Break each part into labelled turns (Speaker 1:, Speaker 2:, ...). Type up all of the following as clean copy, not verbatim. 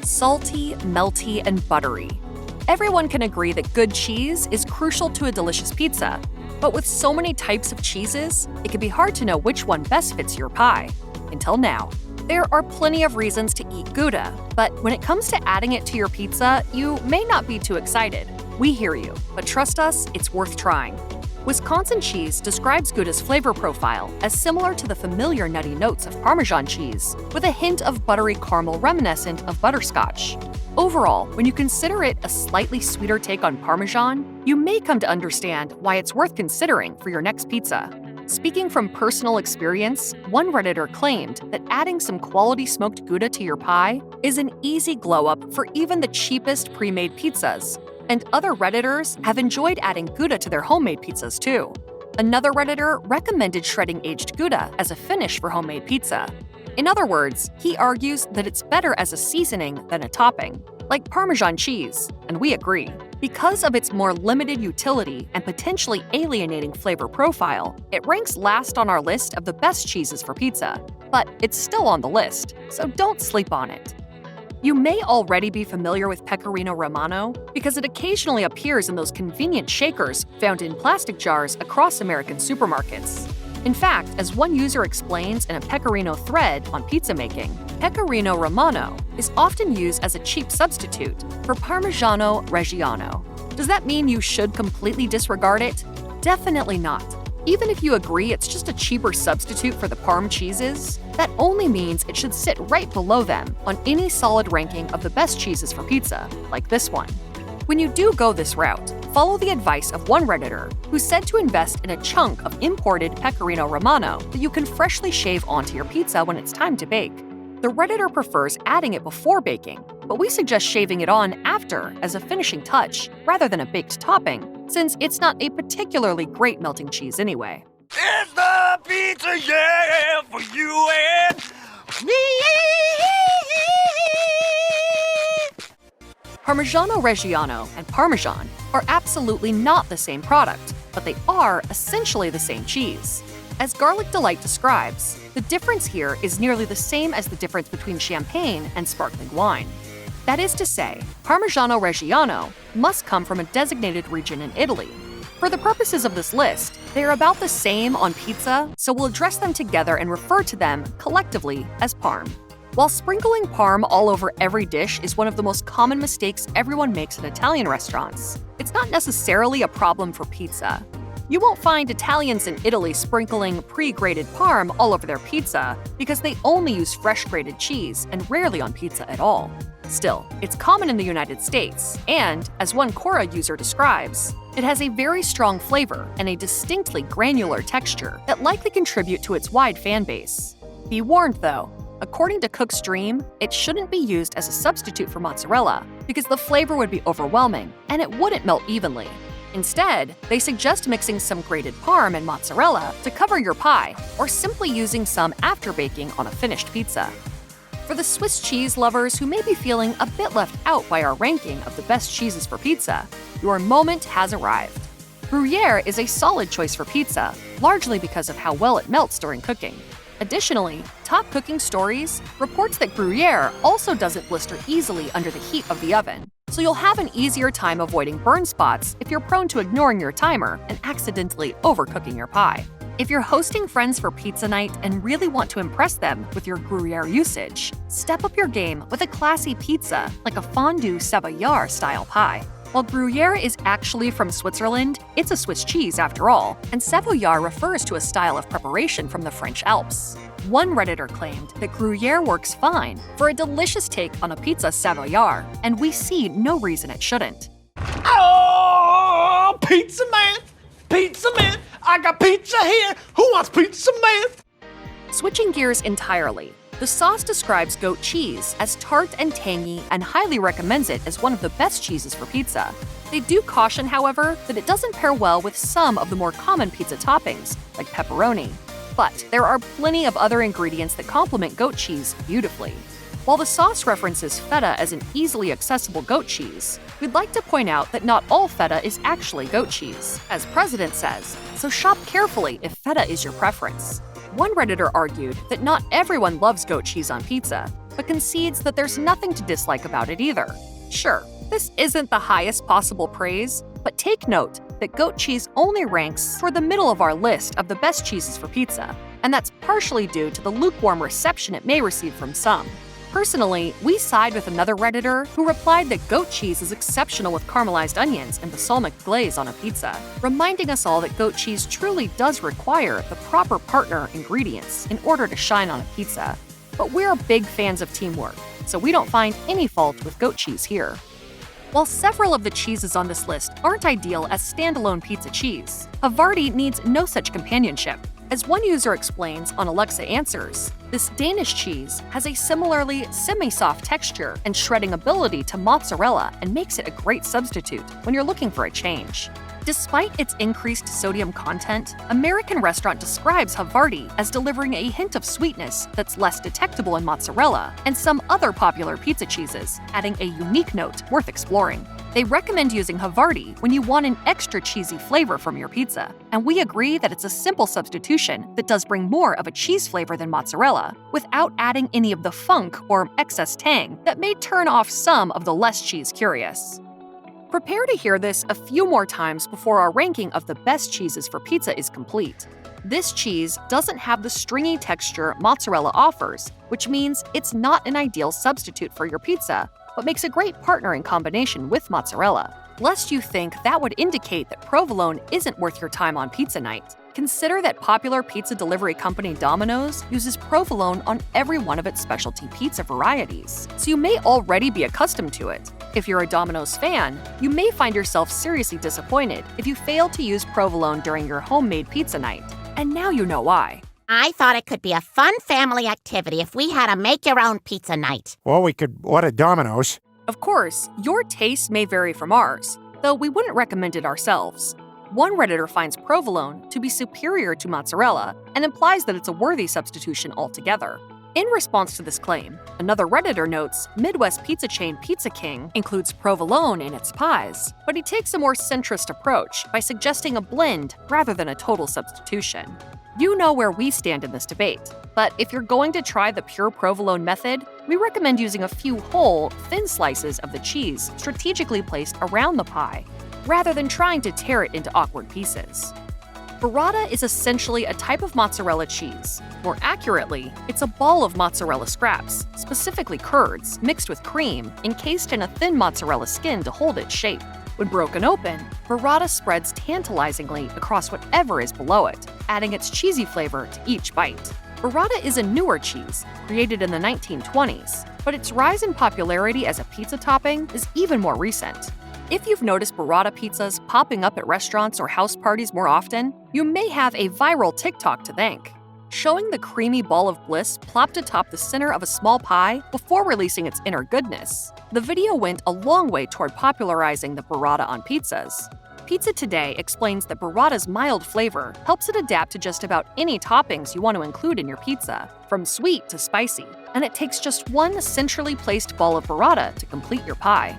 Speaker 1: salty, melty, and buttery. Everyone can agree that good cheese is crucial to a delicious pizza, but with so many types of cheeses, it can be hard to know which one best fits your pie. Until now. There are plenty of reasons to eat Gouda, but when it comes to adding it to your pizza, you may not be too excited. We hear you, but trust us, it's worth trying. Wisconsin cheese describes Gouda's flavor profile as similar to the familiar nutty notes of Parmesan cheese, with a hint of buttery caramel reminiscent of butterscotch. Overall, when you consider it a slightly sweeter take on Parmesan, you may come to understand why it's worth considering for your next pizza. Speaking from personal experience, one Redditor claimed that adding some quality smoked Gouda to your pie is an easy glow-up for even the cheapest pre-made pizzas. And other Redditors have enjoyed adding Gouda to their homemade pizzas too. Another Redditor recommended shredding aged Gouda as a finish for homemade pizza. In other words, he argues that it's better as a seasoning than a topping, like Parmesan cheese, and we agree. Because of its more limited utility and potentially alienating flavor profile, it ranks last on our list of the best cheeses for pizza. But it's still on the list, so don't sleep on it. You may already be familiar with Pecorino-Romano because it occasionally appears in those convenient shakers found in plastic jars across American supermarkets. In fact, as one user explains in a Pecorino thread on pizza making, Pecorino-Romano is often used as a cheap substitute for Parmigiano-Reggiano. Does that mean you should completely disregard it? Definitely not. Even if you agree it's just a cheaper substitute for the Parm cheeses, that only means it should sit right below them on any solid ranking of the best cheeses for pizza, like this one. When you do go this route, follow the advice of one Redditor who said to invest in a chunk of imported Pecorino-Romano that you can freshly shave onto your pizza when it's time to bake. The Redditor prefers adding it before baking, but we suggest shaving it on after as a finishing touch rather than a baked topping, since it's not a particularly great melting cheese anyway.
Speaker 2: It's the pizza, yeah, for you and me.
Speaker 1: Parmigiano-Reggiano and Parmesan are absolutely not the same product, but they are essentially the same cheese. As Garlic Delight describes, the difference here is nearly the same as the difference between champagne and sparkling wine. That is to say, Parmigiano-Reggiano must come from a designated region in Italy. For the purposes of this list, they are about the same on pizza, so we'll address them together and refer to them collectively as Parm. While sprinkling Parm all over every dish is one of the most common mistakes everyone makes in Italian restaurants, it's not necessarily a problem for pizza. You won't find Italians in Italy sprinkling pre-grated Parm all over their pizza because they only use fresh grated cheese and rarely on pizza at all. Still, it's common in the United States, and, as one Cora user describes, it has a very strong flavor and a distinctly granular texture that likely contribute to its wide fan base. Be warned though, according to Cook's Dream, it shouldn't be used as a substitute for mozzarella because the flavor would be overwhelming and it wouldn't melt evenly. Instead, they suggest mixing some grated Parm and mozzarella to cover your pie, or simply using some after baking on a finished pizza. For the Swiss cheese lovers who may be feeling a bit left out by our ranking of the best cheeses for pizza, your moment has arrived. Gruyere is a solid choice for pizza, largely because of how well it melts during cooking. Additionally, Top Cooking Stories reports that Gruyere also doesn't blister easily under the heat of the oven, so you'll have an easier time avoiding burn spots if you're prone to ignoring your timer and accidentally overcooking your pie. If you're hosting friends for pizza night and really want to impress them with your Gruyere usage, step up your game with a classy pizza like a fondue Savoyard-style pie. While Gruyere is actually from Switzerland, it's a Swiss cheese after all, and Savoyard refers to a style of preparation from the French Alps. One Redditor claimed that Gruyere works fine for a delicious take on a pizza Savoyard, and we see no reason it shouldn't.
Speaker 2: Oh, pizza man! Pizza man! I got pizza here! Who wants pizza man?
Speaker 1: Switching gears entirely, the sauce describes goat cheese as tart and tangy and highly recommends it as one of the best cheeses for pizza. They do caution, however, that it doesn't pair well with some of the more common pizza toppings, like pepperoni. But there are plenty of other ingredients that complement goat cheese beautifully. While the sauce references feta as an easily accessible goat cheese, we'd like to point out that not all feta is actually goat cheese, as President says, so shop carefully if feta is your preference. One Redditor argued that not everyone loves goat cheese on pizza, but concedes that there's nothing to dislike about it either. Sure, this isn't the highest possible praise, but take note that goat cheese only ranks toward the middle of our list of the best cheeses for pizza, and that's partially due to the lukewarm reception it may receive from some. Personally, we side with another Redditor who replied that goat cheese is exceptional with caramelized onions and balsamic glaze on a pizza, reminding us all that goat cheese truly does require the proper partner ingredients in order to shine on a pizza. But we're big fans of teamwork, so we don't find any fault with goat cheese here. While several of the cheeses on this list aren't ideal as standalone pizza cheese, Havarti needs no such companionship. As one user explains on Alexa Answers, this Danish cheese has a similarly semi-soft texture and shredding ability to mozzarella and makes it a great substitute when you're looking for a change. Despite its increased sodium content, American Restaurant describes Havarti as delivering a hint of sweetness that's less detectable in mozzarella and some other popular pizza cheeses, adding a unique note worth exploring. They recommend using Havarti when you want an extra cheesy flavor from your pizza, and we agree that it's a simple substitution that does bring more of a cheese flavor than mozzarella, without adding any of the funk or excess tang that may turn off some of the less cheese curious. Prepare to hear this a few more times before our ranking of the best cheeses for pizza is complete. This cheese doesn't have the stringy texture mozzarella offers, which means it's not an ideal substitute for your pizza, but makes a great partner in combination with mozzarella. Lest you think that would indicate that provolone isn't worth your time on pizza night, consider that popular pizza delivery company Domino's uses provolone on every one of its specialty pizza varieties, so you may already be accustomed to it. If you're a Domino's fan, you may find yourself seriously disappointed if you fail to use provolone during your homemade pizza night. And now you know why.
Speaker 3: I thought it could be a fun family activity if we had a make-your-own pizza night.
Speaker 4: Well, we could order Domino's.
Speaker 1: Of course, your tastes may vary from ours, though we wouldn't recommend it ourselves. One Redditor finds provolone to be superior to mozzarella and implies that it's a worthy substitution altogether. In response to this claim, another Redditor notes Midwest pizza chain Pizza King includes provolone in its pies, but he takes a more centrist approach by suggesting a blend rather than a total substitution. You know where we stand in this debate, but if you're going to try the pure provolone method, we recommend using a few whole, thin slices of the cheese strategically placed around the pie, rather than trying to tear it into awkward pieces. Burrata is essentially a type of mozzarella cheese. More accurately, it's a ball of mozzarella scraps, specifically curds, mixed with cream, encased in a thin mozzarella skin to hold its shape. When broken open, burrata spreads tantalizingly across whatever is below it, adding its cheesy flavor to each bite. Burrata is a newer cheese, created in the 1920s, but its rise in popularity as a pizza topping is even more recent. If you've noticed burrata pizzas popping up at restaurants or house parties more often, you may have a viral TikTok to thank. Showing the creamy ball of bliss plopped atop the center of a small pie before releasing its inner goodness, the video went a long way toward popularizing the burrata on pizzas. Pizza Today explains that burrata's mild flavor helps it adapt to just about any toppings you want to include in your pizza, from sweet to spicy, and it takes just one centrally placed ball of burrata to complete your pie.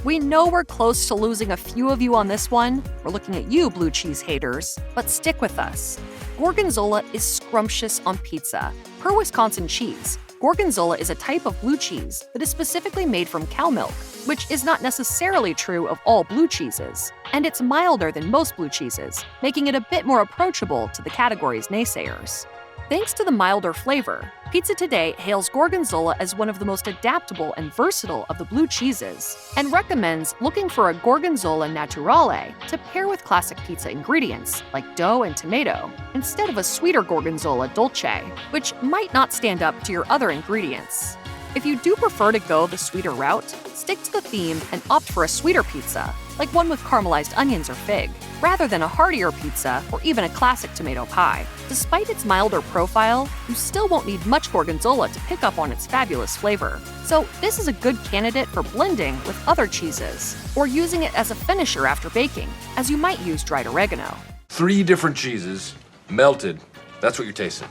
Speaker 1: We know we're close to losing a few of you on this one. We're looking at you, blue cheese haters, but stick with us. Gorgonzola is scrumptious on pizza. Per Wisconsin Cheese, Gorgonzola is a type of blue cheese that is specifically made from cow milk, which is not necessarily true of all blue cheeses, and it's milder than most blue cheeses, making it a bit more approachable to the category's naysayers. Thanks to the milder flavor, Pizza Today hails Gorgonzola as one of the most adaptable and versatile of the blue cheeses, and recommends looking for a Gorgonzola naturale to pair with classic pizza ingredients like dough and tomato, instead of a sweeter Gorgonzola dolce, which might not stand up to your other ingredients. If you do prefer to go the sweeter route, stick to the theme and opt for a sweeter pizza, like one with caramelized onions or fig, rather than a heartier pizza or even a classic tomato pie. Despite its milder profile, you still won't need much Gorgonzola to pick up on its fabulous flavor. So this is a good candidate for blending with other cheeses, or using it as a finisher after baking, as you might use dried oregano.
Speaker 5: 3 different cheeses, melted. That's what you're tasting.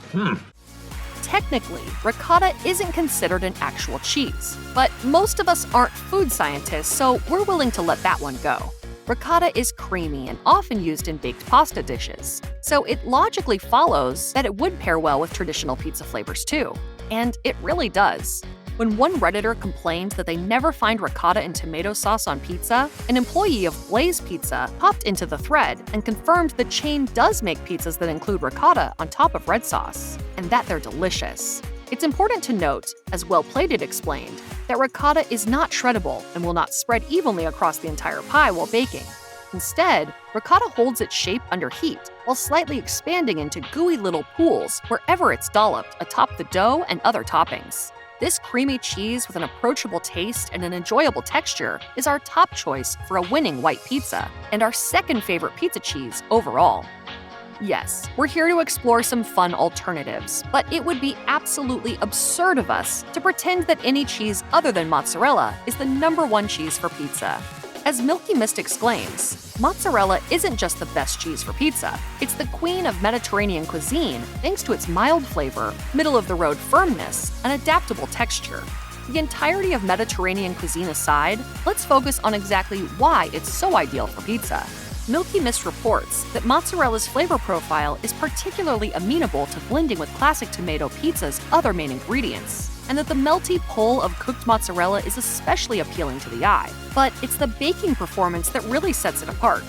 Speaker 1: Technically, ricotta isn't considered an actual cheese, but most of us aren't food scientists, so we're willing to let that one go. Ricotta is creamy and often used in baked pasta dishes, so it logically follows that it would pair well with traditional pizza flavors too. And it really does. When one Redditor complained that they never find ricotta and tomato sauce on pizza, an employee of Blaze Pizza hopped into the thread and confirmed the chain does make pizzas that include ricotta on top of red sauce, and that they're delicious. It's important to note, as Well Plated explained, that ricotta is not shreddable and will not spread evenly across the entire pie while baking. Instead, ricotta holds its shape under heat while slightly expanding into gooey little pools wherever it's dolloped atop the dough and other toppings. This creamy cheese with an approachable taste and an enjoyable texture is our top choice for a winning white pizza, and our second favorite pizza cheese overall. Yes, we're here to explore some fun alternatives, but it would be absolutely absurd of us to pretend that any cheese other than mozzarella is the #1 cheese for pizza. As Milky Mist exclaims, mozzarella isn't just the best cheese for pizza, it's the queen of Mediterranean cuisine thanks to its mild flavor, middle-of-the-road firmness, and adaptable texture. The entirety of Mediterranean cuisine aside, let's focus on exactly why it's so ideal for pizza. Milky Mist reports that mozzarella's flavor profile is particularly amenable to blending with classic tomato pizza's other main ingredients, and that the melty pull of cooked mozzarella is especially appealing to the eye. But it's the baking performance that really sets it apart.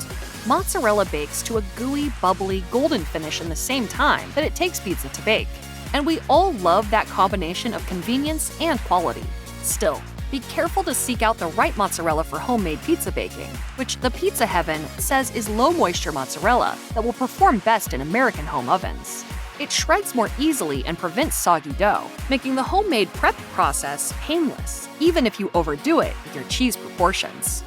Speaker 1: Mozzarella bakes to a gooey, bubbly, golden finish in the same time that it takes pizza to bake. And we all love that combination of convenience and quality. Still, be careful to seek out the right mozzarella for homemade pizza baking, which the Pizza Heaven says is low-moisture mozzarella that will perform best in American home ovens. It shreds more easily and prevents soggy dough, making the homemade prep process painless, even if you overdo it with your cheese proportions.